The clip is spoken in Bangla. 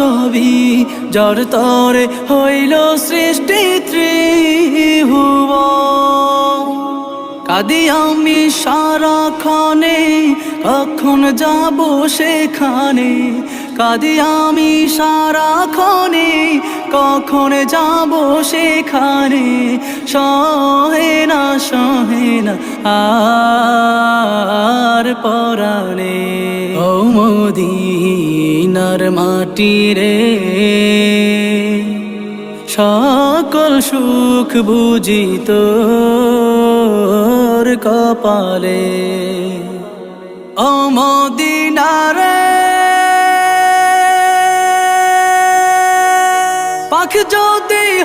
ছবি যার তরে হইল সৃষ্টি ত্রিভুবন। কাঁদি আমি সারাক্ষণে, কখন যাব সেখানে। কাঁদি আমি সারাক্ষণে, কখন যাব সেখানে। সহে না আর পরাণে। ও মদিনার মাটি রে, সকল সুখ বুঝি তোর কপালে। ও মদিনা রে, পাখ যদি